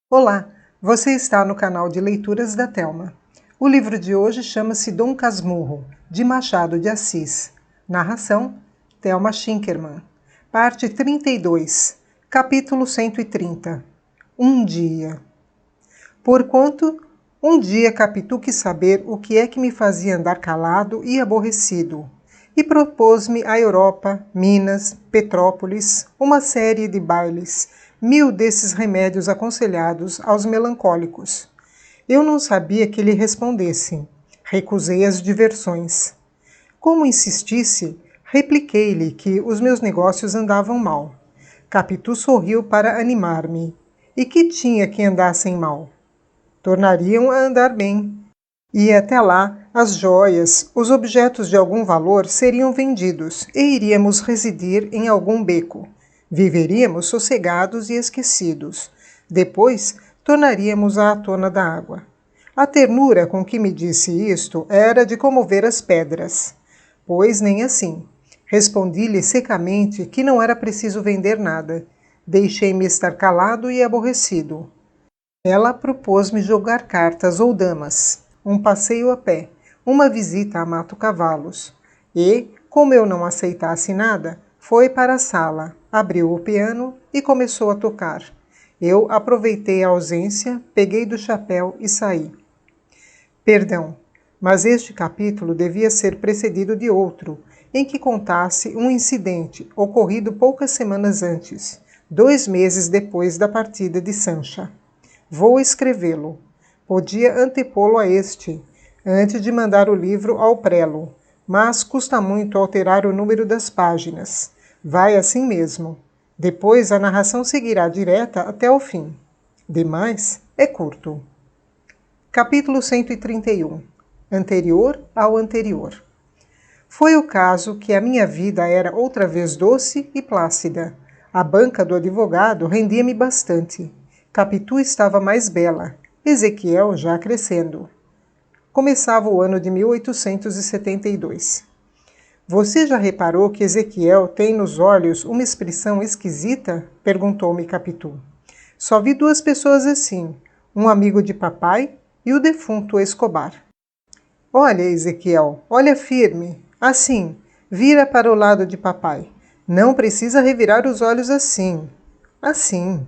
Olá, você está no canal de leituras da Thelma. O livro de hoje chama-se Dom Casmurro, de Machado de Assis. Narração, Thelma Schinkerman. Parte 32, capítulo 130. Um dia. Porquanto, um dia Capitu quis saber o que é que me fazia andar calado e aborrecido, e propôs-me a Europa, Minas, Petrópolis, uma série de bailes, 1000 desses remédios aconselhados aos melancólicos. Eu não sabia que lhe respondesse. Recusei as diversões. Como insistisse, repliquei-lhe que os meus negócios andavam mal. Capitu sorriu para animar-me. E que tinha que andassem mal? Tornariam a andar bem. E até lá, as joias, os objetos de algum valor seriam vendidos e iríamos residir em algum beco. Viveríamos sossegados e esquecidos. Depois, tornaríamos à tona da água. A ternura com que me disse isto era de comover as pedras. Pois nem assim. Respondi-lhe secamente que não era preciso vender nada. Deixei-me estar calado e aborrecido. Ela propôs-me jogar cartas ou damas, um passeio a pé, uma visita a Mato-Cavalos. E, como eu não aceitasse nada, foi para a sala, abriu o piano e começou a tocar. Eu aproveitei a ausência, peguei do chapéu e saí. Perdão, mas este capítulo devia ser precedido de outro, em que contasse um incidente ocorrido poucas semanas antes, 2 meses depois da partida de Sancha. Vou escrevê-lo. Podia antepô-lo a este, antes de mandar o livro ao prelo, mas custa muito alterar o número das páginas. Vai assim mesmo. Depois a narração seguirá direta até o fim. Demais, é curto. Capítulo 131. Anterior ao anterior. Foi o caso que a minha vida era outra vez doce e plácida. A banca do advogado rendia-me bastante. Capitu estava mais bela, Ezequiel já crescendo. Começava o ano de 1872. Você já reparou que Ezequiel tem nos olhos uma expressão esquisita? Perguntou-me Capitu. Só vi 2 pessoas assim, um amigo de papai e o defunto Escobar. Olha, Ezequiel, olha firme, assim, vira para o lado de papai. Não precisa revirar os olhos assim. Assim.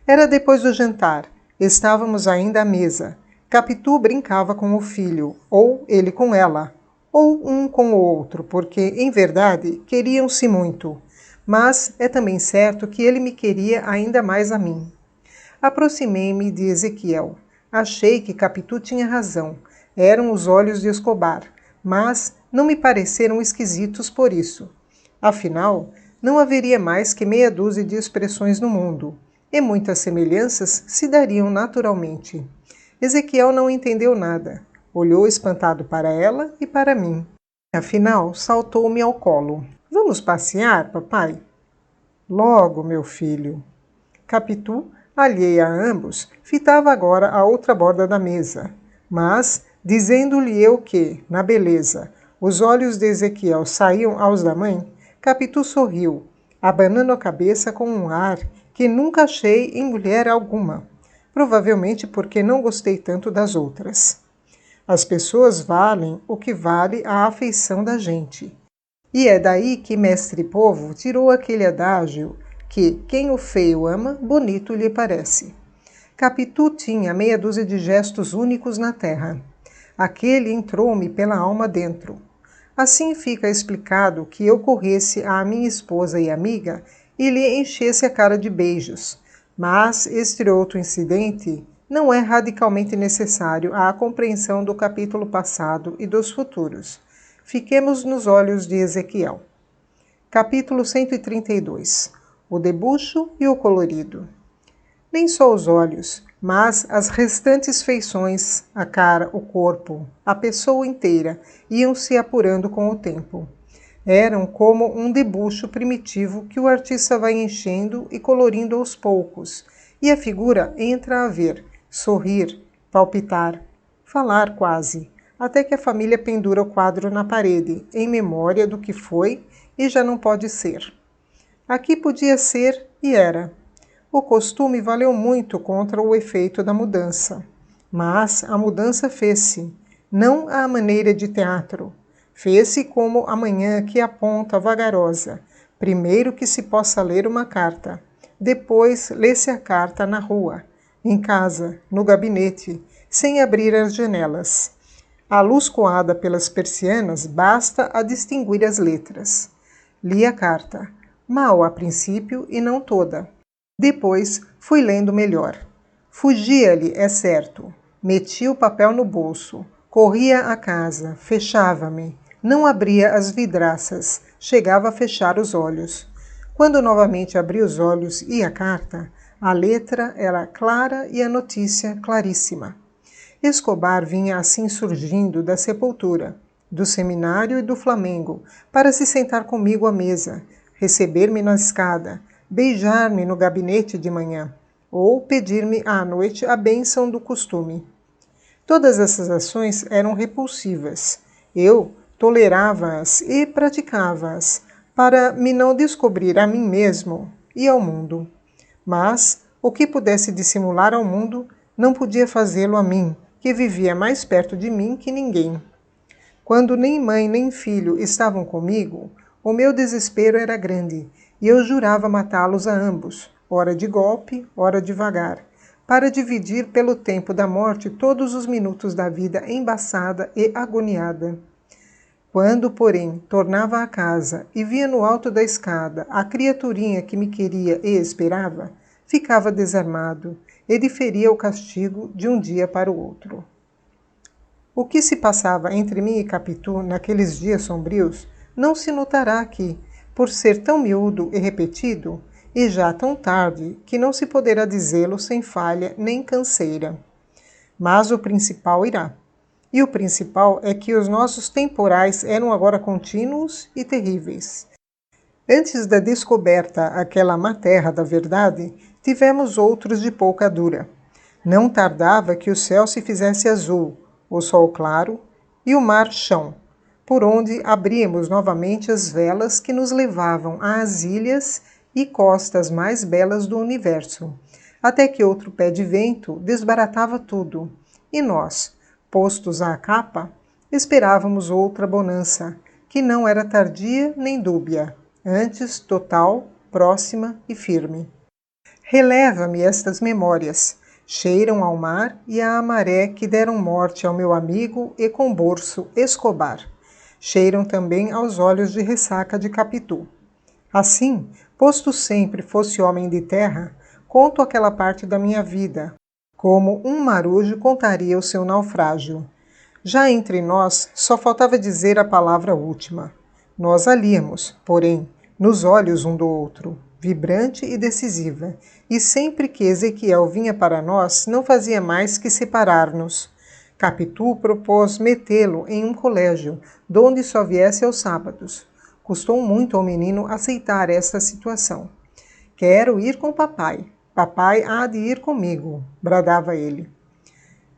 Era depois do jantar. Estávamos ainda à mesa. Capitu brincava com o filho, ou ele com ela, ou um com o outro, porque, em verdade, queriam-se muito. Mas é também certo que ele me queria ainda mais a mim. Aproximei-me de Ezequiel. Achei que Capitu tinha razão. Eram os olhos de Escobar, mas não me pareceram esquisitos por isso. Afinal, não haveria mais que meia dúzia de expressões no mundo, e muitas semelhanças se dariam naturalmente. Ezequiel não entendeu nada. Olhou espantado para ela e para mim. Afinal, saltou-me ao colo. Vamos passear, papai? Logo, meu filho. Capitu, alheia a ambos, fitava agora a outra borda da mesa. Mas, dizendo-lhe eu que, na beleza, os olhos de Ezequiel saíam aos da mãe, Capitu sorriu, abanando a cabeça com um ar que nunca achei em mulher alguma, provavelmente porque não gostei tanto das outras. As pessoas valem o que vale a afeição da gente. E é daí que Mestre Povo tirou aquele adágio que quem o feio ama, bonito lhe parece. Capitu tinha meia dúzia de gestos únicos na terra. Aquele entrou-me pela alma dentro. Assim fica explicado que eu corresse à minha esposa e amiga e lhe enchesse a cara de beijos. Mas este outro incidente não é radicalmente necessário à compreensão do capítulo passado e dos futuros. Fiquemos nos olhos de Ezequiel. Capítulo 132. O debuxo e o colorido. Nem só os olhos, mas as restantes feições, a cara, o corpo, a pessoa inteira, iam se apurando com o tempo. Eram como um debuxo primitivo que o artista vai enchendo e colorindo aos poucos, e a figura entra a ver, sorrir, palpitar, falar quase, até que a família pendura o quadro na parede, em memória do que foi e já não pode ser. Aqui podia ser e era. O costume valeu muito contra o efeito da mudança. Mas a mudança fez-se, não à maneira de teatro. Fez-se como a manhã que aponta vagarosa. Primeiro que se possa ler uma carta. Depois lê-se a carta na rua, em casa, no gabinete, sem abrir as janelas. A luz coada pelas persianas basta a distinguir as letras. Li a carta, mal a princípio e não toda. Depois fui lendo melhor. Fugia-lhe, é certo. Metia o papel no bolso, corria à casa, fechava-me, não abria as vidraças, chegava a fechar os olhos. Quando novamente abri os olhos e a carta, a letra era clara e a notícia claríssima. Escobar vinha assim surgindo da sepultura, do seminário e do Flamengo, para se sentar comigo à mesa, receber-me na escada, beijar-me no gabinete de manhã, ou pedir-me à noite a bênção do costume. Todas essas ações eram repulsivas. Eu tolerava-as e praticava-as, para me não descobrir a mim mesmo e ao mundo. Mas o que pudesse dissimular ao mundo não podia fazê-lo a mim, que vivia mais perto de mim que ninguém. Quando nem mãe nem filho estavam comigo, o meu desespero era grande, e eu jurava matá-los a ambos, ora de golpe, ora devagar, para dividir pelo tempo da morte todos os minutos da vida embaçada e agoniada. Quando, porém, tornava à casa e via no alto da escada a criaturinha que me queria e esperava, ficava desarmado e diferia o castigo de um dia para o outro. O que se passava entre mim e Capitu naqueles dias sombrios não se notará aqui, por ser tão miúdo e repetido, e já tão tarde que não se poderá dizê-lo sem falha nem canseira. Mas o principal irá. E o principal é que os nossos temporais eram agora contínuos e terríveis. Antes da descoberta àquela má terra da verdade, tivemos outros de pouca dura. Não tardava que o céu se fizesse azul, o sol claro e o mar chão, por onde abríamos novamente as velas que nos levavam às ilhas e costas mais belas do universo, até que outro pé de vento desbaratava tudo, e nós, postos à capa, esperávamos outra bonança, que não era tardia nem dúbia, antes total, próxima e firme. Releva-me estas memórias, cheiram ao mar e à maré que deram morte ao meu amigo e comborço Escobar. Cheiram também aos olhos de ressaca de Capitu. Assim, posto sempre fosse homem de terra, conto aquela parte da minha vida, como um marujo contaria o seu naufrágio. Já entre nós, só faltava dizer a palavra última. Nós a líamos, porém, nos olhos um do outro, vibrante e decisiva, e sempre que Ezequiel vinha para nós, não fazia mais que separar-nos. Capitu propôs metê-lo em um colégio, donde só viesse aos sábados. Custou muito ao menino aceitar esta situação. Quero ir com papai. Papai há de ir comigo, bradava ele.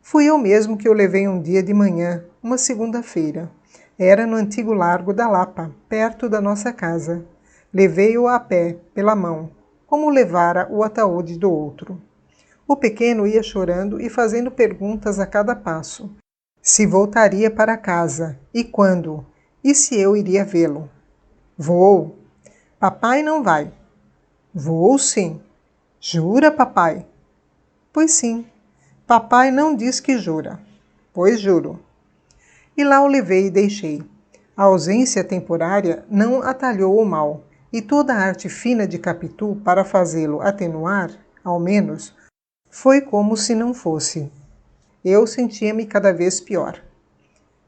Fui eu mesmo que o levei um dia de manhã, uma segunda-feira. Era no antigo Largo da Lapa, perto da nossa casa. Levei-o a pé, pela mão, como levara o ataúde do outro. O pequeno ia chorando e fazendo perguntas a cada passo. Se voltaria para casa, e quando, e se eu iria vê-lo. Vou. Papai não vai. Vou sim. Jura, papai? Pois sim. Papai não diz que jura. Pois juro. E lá o levei e deixei. A ausência temporária não atalhou o mal, e toda a arte fina de Capitu para fazê-lo atenuar, ao menos, foi como se não fosse. Eu sentia-me cada vez pior.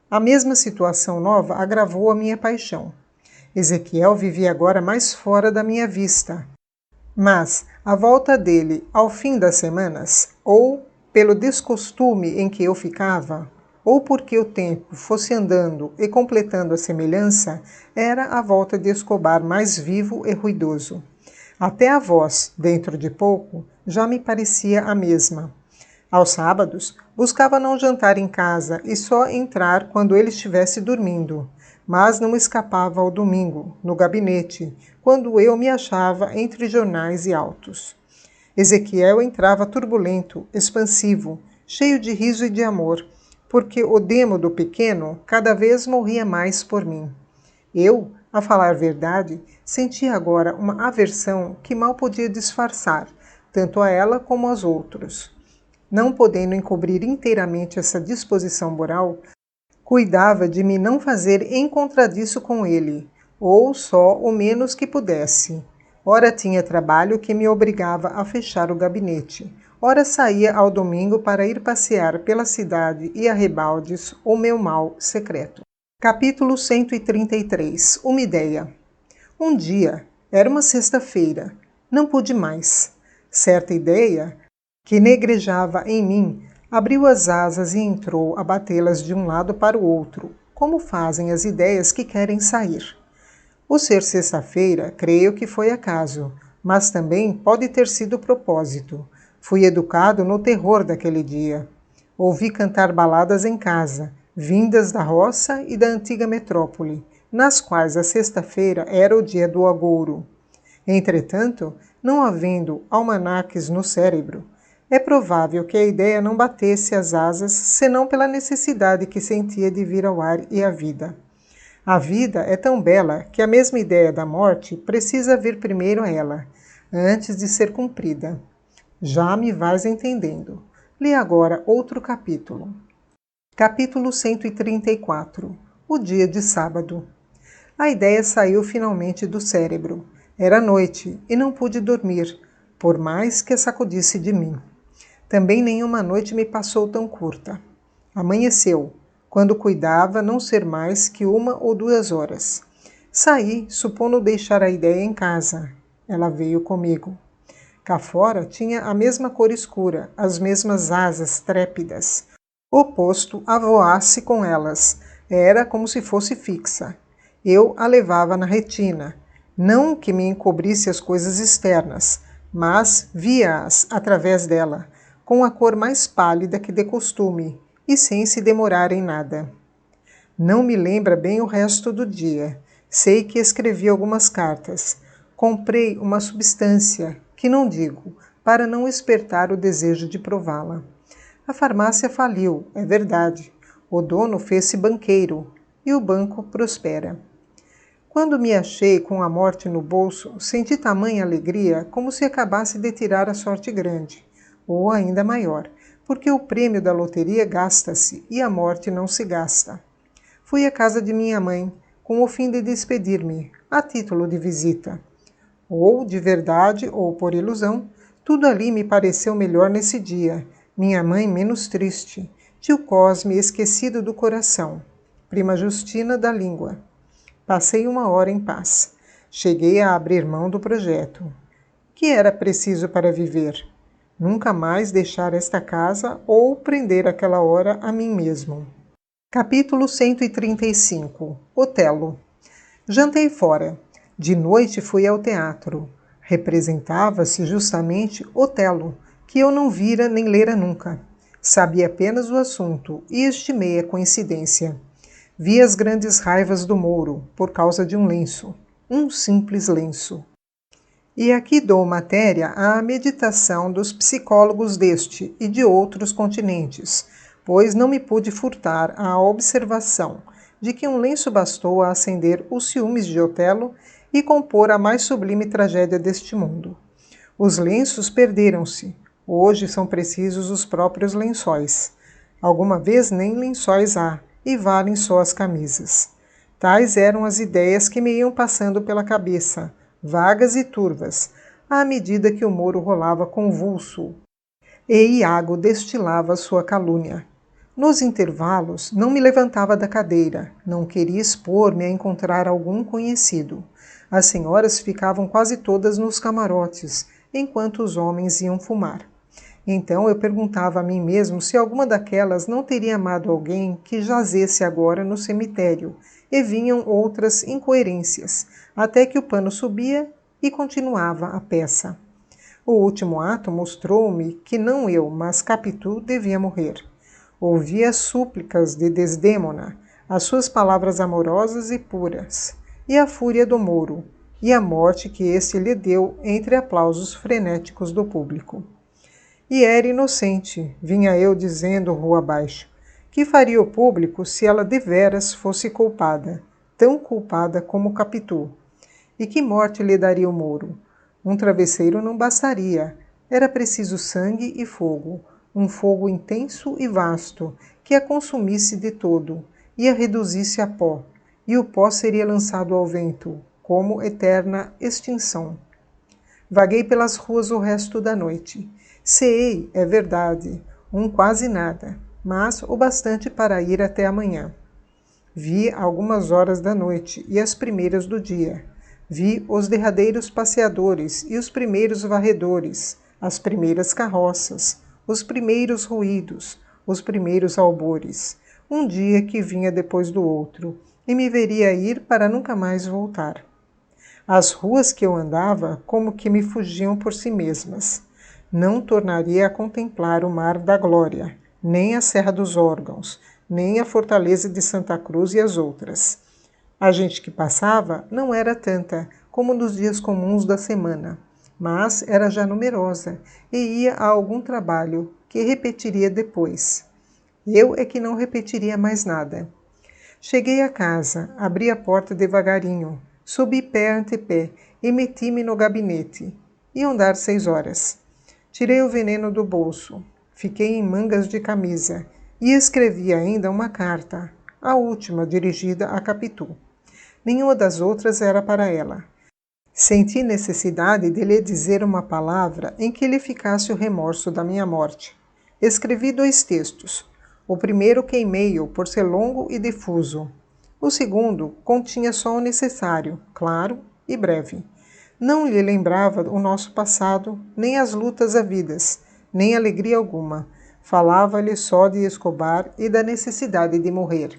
A mesma situação nova agravou a minha paixão. Ezequiel vivia agora mais fora da minha vista. Mas a volta dele ao fim das semanas, ou pelo descostume em que eu ficava, ou porque o tempo fosse andando e completando a semelhança, era a volta de Escobar mais vivo e ruidoso. Até a voz, dentro de pouco, já me parecia a mesma. Aos sábados, buscava não jantar em casa e só entrar quando ele estivesse dormindo, mas não escapava ao domingo, no gabinete, quando eu me achava entre jornais e autos. Ezequiel entrava turbulento, expansivo, cheio de riso e de amor, porque o demo do pequeno cada vez morria mais por mim. Eu, a falar verdade, sentia agora uma aversão que mal podia disfarçar, tanto a ela como aos outros. Não podendo encobrir inteiramente essa disposição moral, cuidava de me não fazer em contradiço com ele, ou só o menos que pudesse. Ora tinha trabalho que me obrigava a fechar o gabinete, ora saía ao domingo para ir passear pela cidade e arrebaldes o meu mal secreto. Capítulo 133. Uma ideia. Um dia, era uma sexta-feira, não pude mais. Certa ideia, que negrejava em mim, abriu as asas e entrou a batê-las de um lado para o outro, como fazem as ideias que querem sair. O ser sexta-feira, creio que foi acaso, mas também pode ter sido propósito. Fui educado no terror daquele dia. Ouvi cantar baladas em casa, vindas da roça e da antiga metrópole, nas quais a sexta-feira era o dia do agouro. Entretanto, não havendo almanaques no cérebro, é provável que a ideia não batesse as asas senão pela necessidade que sentia de vir ao ar e à vida. A vida é tão bela que a mesma ideia da morte precisa vir primeiro a ela, antes de ser cumprida. Já me vais entendendo. Lê agora outro capítulo. Capítulo 134. O dia de sábado. A ideia saiu finalmente do cérebro. Era noite e não pude dormir, por mais que a sacudisse de mim. Também nenhuma noite me passou tão curta. Amanheceu, quando cuidava não ser mais que 1 ou 2 horas. Saí, supondo deixar a ideia em casa. Ela veio comigo. Cá fora tinha a mesma cor escura, as mesmas asas trépidas. Oposto a voasse com elas, era como se fosse fixa. Eu a levava na retina, não que me encobrisse as coisas externas, mas via-as através dela, com a cor mais pálida que de costume, e sem se demorar em nada. Não me lembra bem o resto do dia. Sei que escrevi algumas cartas. Comprei uma substância, que não digo, para não espertar o desejo de prová-la. A farmácia faliu, é verdade. O dono fez-se banqueiro, e o banco prospera. Quando me achei com a morte no bolso, senti tamanha alegria como se acabasse de tirar a sorte grande, ou ainda maior, porque o prêmio da loteria gasta-se e a morte não se gasta. Fui à casa de minha mãe, com o fim de despedir-me, a título de visita. Ou de verdade ou por ilusão, tudo ali me pareceu melhor nesse dia, minha mãe menos triste, tio Cosme esquecido do coração, prima Justina da língua. Passei 1 hora em paz. Cheguei a abrir mão do projeto. Que era preciso para viver? Nunca mais deixar esta casa ou prender aquela hora a mim mesmo. Capítulo 135. Otelo. Jantei fora. De noite fui ao teatro. Representava-se justamente Otelo, que eu não vira nem lera nunca. Sabia apenas o assunto e estimei a coincidência. Vi as grandes raivas do Mouro, por causa de um lenço. Um simples lenço. E aqui dou matéria à meditação dos psicólogos deste e de outros continentes, pois não me pude furtar à observação de que um lenço bastou a acender os ciúmes de Otelo e compor a mais sublime tragédia deste mundo. Os lenços perderam-se, hoje são precisos os próprios lençóis. Alguma vez nem lençóis há, e valem só as camisas. Tais eram as ideias que me iam passando pela cabeça, vagas e turvas, à medida que o Mouro rolava convulso e Iago destilava sua calúnia. Nos intervalos, não me levantava da cadeira, não queria expor-me a encontrar algum conhecido. As senhoras ficavam quase todas nos camarotes, enquanto os homens iam fumar. Então eu perguntava a mim mesmo se alguma daquelas não teria amado alguém que jazesse agora no cemitério, e vinham outras incoerências, até que o pano subia e continuava a peça. O último ato mostrou-me que não eu, mas Capitu devia morrer. Ouvi as súplicas de Desdêmona, as suas palavras amorosas e puras, e a fúria do Mouro, e a morte que este lhe deu entre aplausos frenéticos do público. E era inocente, vinha eu dizendo rua abaixo. Que faria o público se ela deveras fosse culpada, tão culpada como Capitu? E que morte lhe daria o Moro? Um travesseiro não bastaria. Era preciso sangue e fogo, um fogo intenso e vasto, que a consumisse de todo, e a reduzisse a pó, e o pó seria lançado ao vento, como eterna extinção. Vaguei pelas ruas o resto da noite. Ceei, é verdade, um quase nada, mas o bastante para ir até amanhã. Vi algumas horas da noite e as primeiras do dia. Vi os derradeiros passeadores e os primeiros varredores, as primeiras carroças, os primeiros ruídos, os primeiros albores. Um dia que vinha depois do outro, e me veria ir para nunca mais voltar. As ruas que eu andava como que me fugiam por si mesmas. Não tornaria a contemplar o mar da glória, nem a Serra dos Órgãos, nem a Fortaleza de Santa Cruz e as outras. A gente que passava não era tanta como nos dias comuns da semana, mas era já numerosa e ia a algum trabalho que repetiria depois. Eu é que não repetiria mais nada. Cheguei a casa, abri a porta devagarinho, subi pé ante pé e meti-me no gabinete. Iam dar 6 horas. Tirei o veneno do bolso, fiquei em mangas de camisa e escrevi ainda uma carta, a última dirigida a Capitu. Nenhuma das outras era para ela. Senti necessidade de lhe dizer uma palavra em que lhe ficasse o remorso da minha morte. Escrevi 2 textos. O primeiro queimei-o por ser longo e difuso. O segundo continha só o necessário, claro e breve. Não lhe lembrava o nosso passado, nem as lutas havidas, nem alegria alguma. Falava-lhe só de Escobar e da necessidade de morrer.